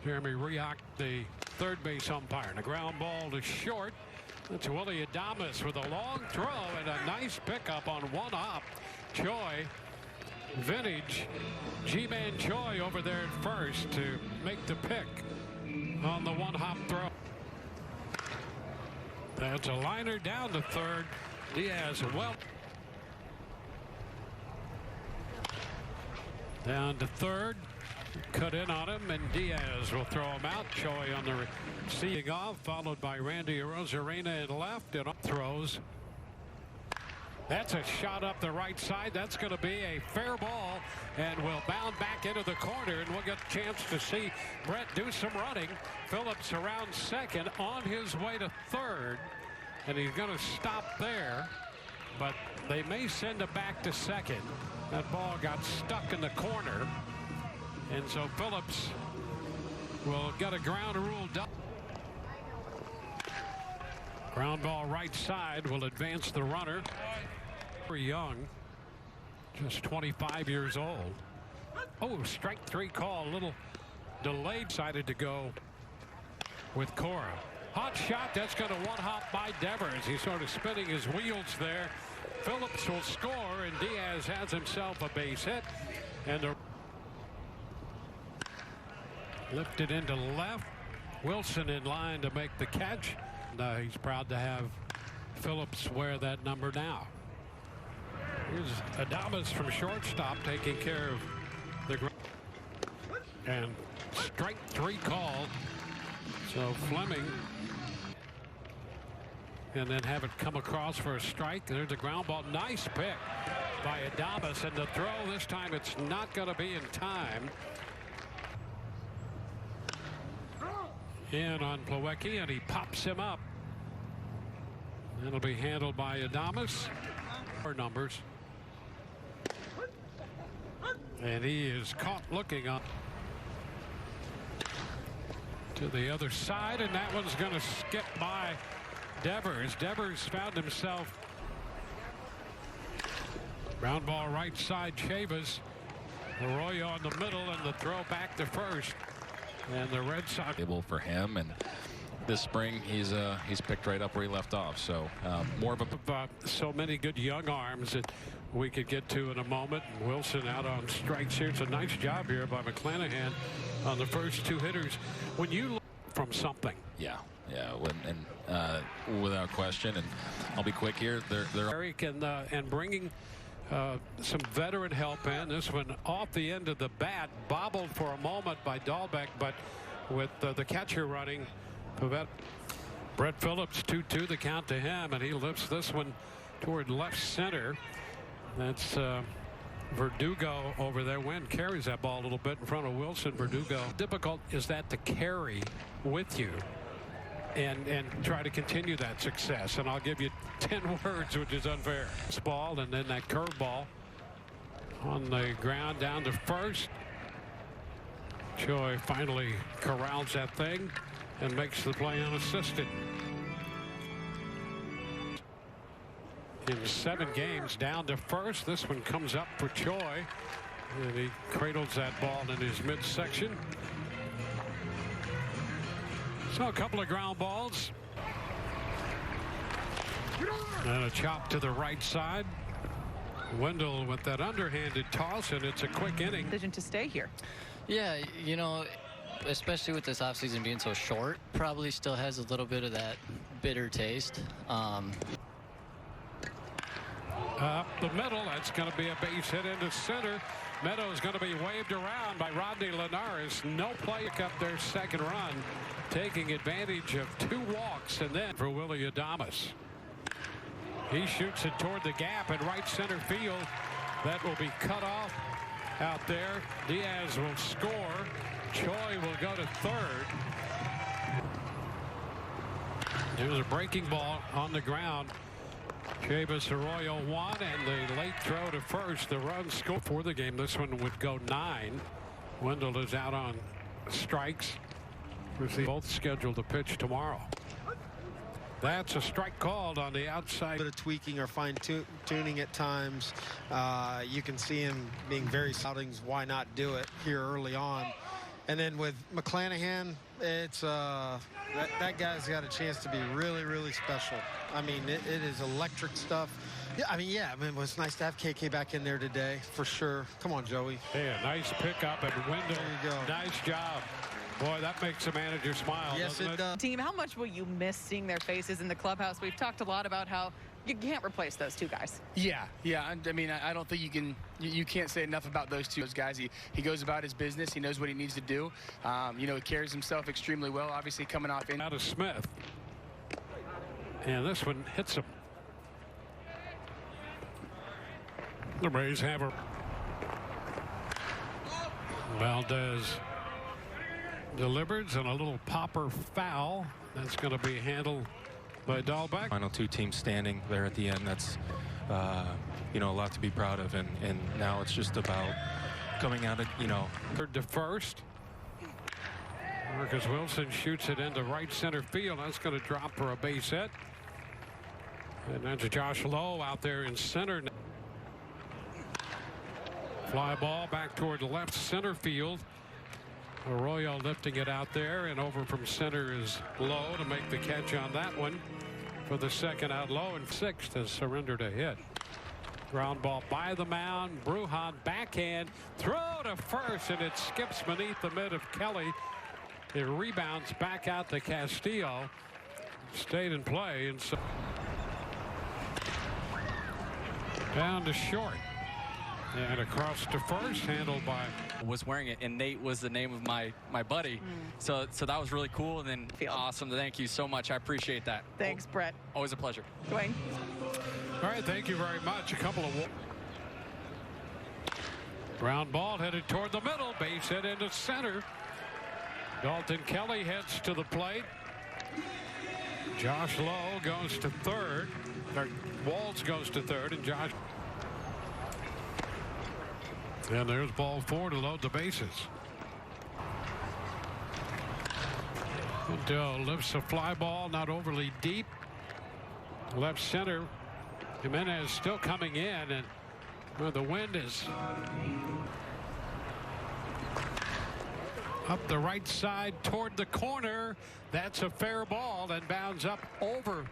Jeremy Rioch, the third base umpire. And a ground ball to short. That's Willie Adames with a long throw and a nice pickup on one hop. Choi, vintage G-Man Choi over there at first to make the pick on the one hop throw. That's a liner down to third. Diaz well down to third. Cut in on him, and Diaz will throw him out. Choi on the receiving off, followed by Randy Arozarena in left, and up throws. That's a shot up the right side. That's going to be a fair ball, and will bound back into the corner, and we'll get a chance to see Brett do some running. Phillips around second, on his way to third, and he's going to stop there, but they may send it back to second. That ball got stuck in the corner. And so Phillips will get a ground rule done. Ground ball right side will advance the runner. Very young, just 25 years old. Oh, strike three call, a little delayed. Decided to go with Cora. Hot shot, that's going to one hop by Devers. He's sort of spinning his wheels there. Phillips will score, and Diaz has himself a base hit. And the lifted into left. Wilson in line to make the catch. He's proud to have Phillips wear that number now. Here's Adames from shortstop taking care of the ground. And strike three call. So Fleming. And then have it come across for a strike. There's a ground ball. Nice pick by Adames. And the throw this time, it's not going to be in time. In on Plawecki, and he pops him up. It'll be handled by Adames. Four numbers. And he is caught looking up to the other side, and that one's going to skip by Devers. Devers found himself. Ground ball right side, Chavis. Arroyo on the middle, and the throw back to first. And the Red Sox able for him, and this spring he's picked right up where he left off. So more of a so many good young arms that we could get to in a moment. Wilson out on strikes here. It's a nice job here by McClanahan on the first two hitters. When you look from something, without question, and I'll be quick here. They're Eric and bringing some veteran help in. This one off the end of the bat, bobbled for a moment by Dahlbeck, but with the catcher running, Pivetta. Brett Phillips 2-2 the count to him, and he lifts this one toward left center. That's Verdugo over there. Wynn carries that ball a little bit in front of Wilson. Verdugo. Difficult is that to carry with you and try to continue that success. And I'll give you 10 words, which is unfair. This ball, and then that curveball on the ground down to first. Choi finally corrals that thing and makes the play unassisted. In 7 games down to first. This one comes up for Choi, and he cradles that ball in his midsection. So a couple of ground balls. And a chop to the right side. Wendell with that underhanded toss, and it's a quick inning. Decision to stay here. Yeah, you know, especially with this offseason being so short, probably still has a little bit of that bitter taste. Up the middle, that's going to be a base hit into center. Meadows going to be waved around by Rodney Linares. No play up their second run, taking advantage of 2 walks, and then for Willie Adames. He shoots it toward the gap in right center field. That will be cut off out there. Diaz will score. Choi will go to third. There's a breaking ball on the ground. Chavis Arroyo won, and the late throw to first. The run score for the game. This one would go 9. Wendell is out on strikes. Both scheduled to pitch tomorrow. That's a strike called on the outside. A bit of tweaking or fine-tuning at times. You can see him being very outings. Why not do it here early on? And then with McClanahan, it's that guy's got a chance to be really, really special. I mean, it is electric stuff. Yeah, I mean, it was nice to have KK back in there today, for sure. Come on, Joey. Yeah, nice pickup and window. There you go. Nice job. Boy, that makes the manager smile, Yes, doesn't it does. Team, how much will you miss seeing their faces in the clubhouse? We've talked a lot about how you can't replace those two guys. Yeah. I mean, I don't think you can't say enough about those two guys. He goes about his business. He knows what he needs to do. You know, he carries himself extremely well. Obviously, coming off in. Out of Smith, and this one hits him. The Rays have her. Valdez delivers and a little popper foul. That's going to be handled by Dahlbeck. Final two teams standing there at the end. That's you know, a lot to be proud of, and now it's just about coming out of, you know, Third to first. Marcus Wilson shoots it into right center field. That's going to drop for a base hit. And that's Josh Lowe out there in center. Fly ball back toward the left center field. Arroyo lifting it out there, and over from center is Lowe to make the catch on that one for the second out. Lowe and sixth has surrendered a hit. Ground ball by the mound. Brujan backhand throw to first, and it skips beneath the mid of Kelly. It rebounds back out to Castillo. Stayed in play, and so down to short. And across to first, handled by. Was wearing it, and Nate was the name of my buddy. So that was really cool, and then awesome. Thank you so much. I appreciate that. Thanks, Brett. Always a pleasure. Dwayne. All right, thank you very much. A couple of ground ball headed toward the middle, base hit into center. Dalton Kelly heads to the plate. Josh Lowe goes to third. Walls goes to third, and Josh. And there's ball four to load the bases. Odell lifts a fly ball, not overly deep. Left center. Jimenez still coming in, and well, the wind is up the right side toward the corner. That's a fair ball and bounds up over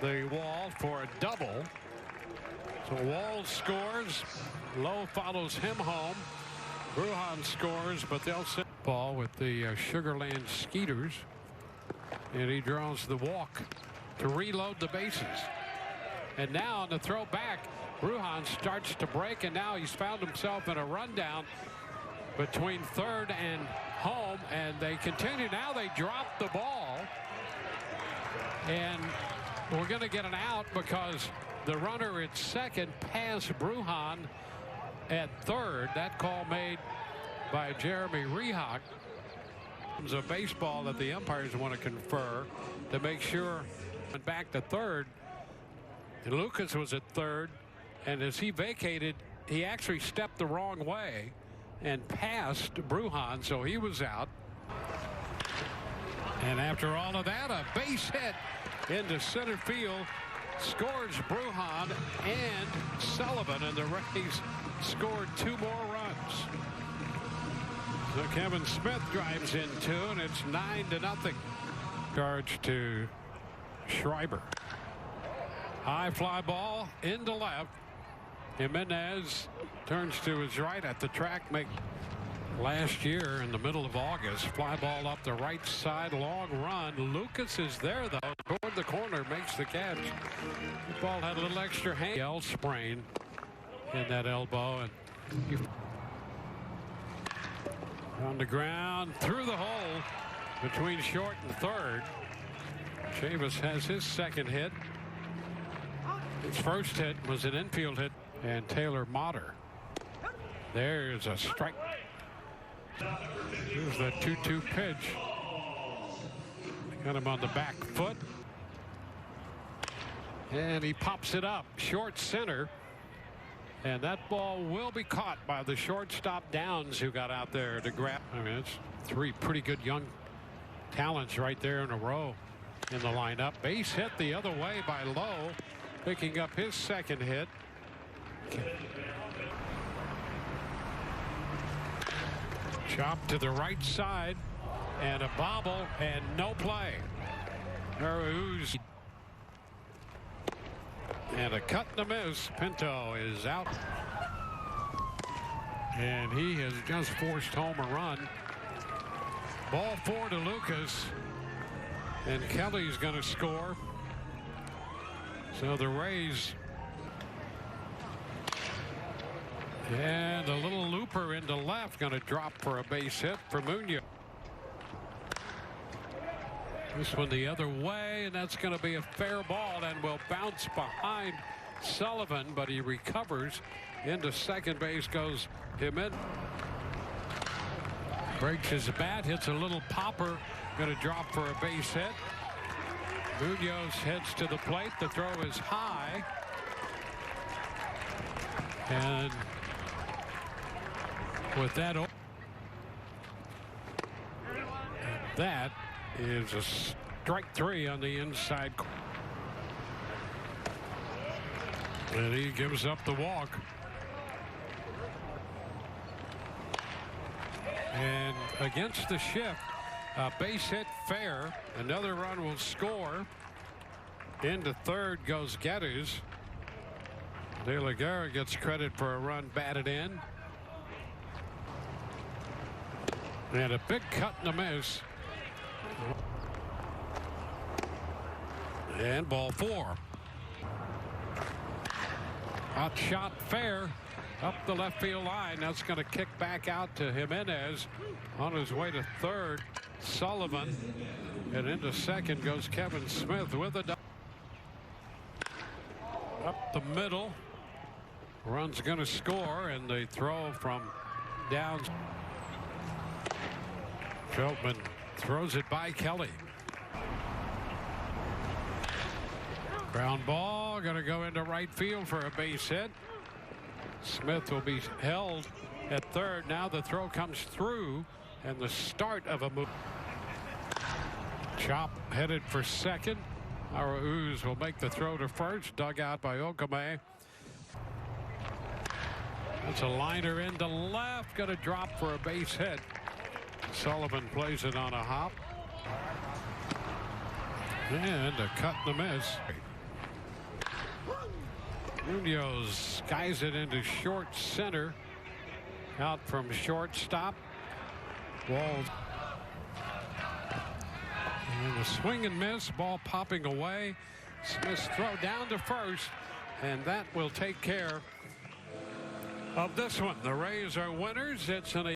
the wall for a double. So Walls scores. Lowe follows him home. Brujan scores, but they'll send ball with the Sugarland Skeeters, and he draws the walk to reload the bases. And now on the throw back, Brujan starts to break, and now he's found himself in a rundown between third and home, and they continue. Now they drop the ball, and we're going to get an out because the runner at second passed Brujan at third. That call made by Jeremy Rehawk. It's a baseball that the umpires want to confer to make sure. And back to third. And Lucas was at third, and as he vacated, he actually stepped the wrong way and passed Brujan, so he was out. And after all of that, a base hit into center field scores Brujan and Sullivan, and the Rays scored two more runs. So Kevin Smith drives in two, and it's 9-0. Charge to Schreiber. High fly ball into left. Jimenez turns to his right at the track. Last year in the middle of August, fly ball up the right side, long run. Lucas is there though, toward the corner, makes the catch. The ball had a little extra hand. L sprain in that elbow, and on the ground through the hole between short and third. Chavis has his second hit. His first hit was an infield hit, and Taylor Motter. There's a strike. Here's the 2-2 pitch. Got him on the back foot. And he pops it up short center. And that ball will be caught by the shortstop Downs, who got out there to grab. I mean, it's three pretty good young talents right there in a row in the lineup. Base hit the other way by Lowe, picking up his second hit. Chop to the right side, and a bobble, and no play. Verdugo. And a cut and a miss. Pinto is out. And he has just forced home a run. Ball 4 to Lucas. And Kelly's going to score. So the Rays. And a little looper into left, going to drop for a base hit for Munoz. This one the other way, and that's going to be a fair ball and will bounce behind Sullivan, but he recovers. Into second base goes Jimenez. Breaks his bat, hits a little popper, going to drop for a base hit. Munoz heads to the plate. The throw is high. And with that, that is a strike 3 on the inside. And he gives up the walk. And against the shift, a base hit fair. Another run will score. Into third goes Geddes. De La Guerra gets credit for a run batted in. And a big cut and a miss. And ball 4. Hot shot fair up the left field line. That's going to kick back out to Jimenez. On his way to third, Sullivan. And into second goes Kevin Smith with a up the middle. Run's going to score, and they throw from down. Veltman throws it by Kelly. Ground ball going to go into right field for a base hit. Smith will be held at third. Now the throw comes through, and the start of a move. Chop headed for second. Verdugo will make the throw to first. Dug out by Okame. That's a liner into left. Going to drop for a base hit. Sullivan plays it on a hop. And a cut and a miss. Munoz skies it into short center. Out from shortstop. Walls. And a swing and miss. Ball popping away. Smith's throw down to first. And that will take care of this one. The Rays are winners. It's an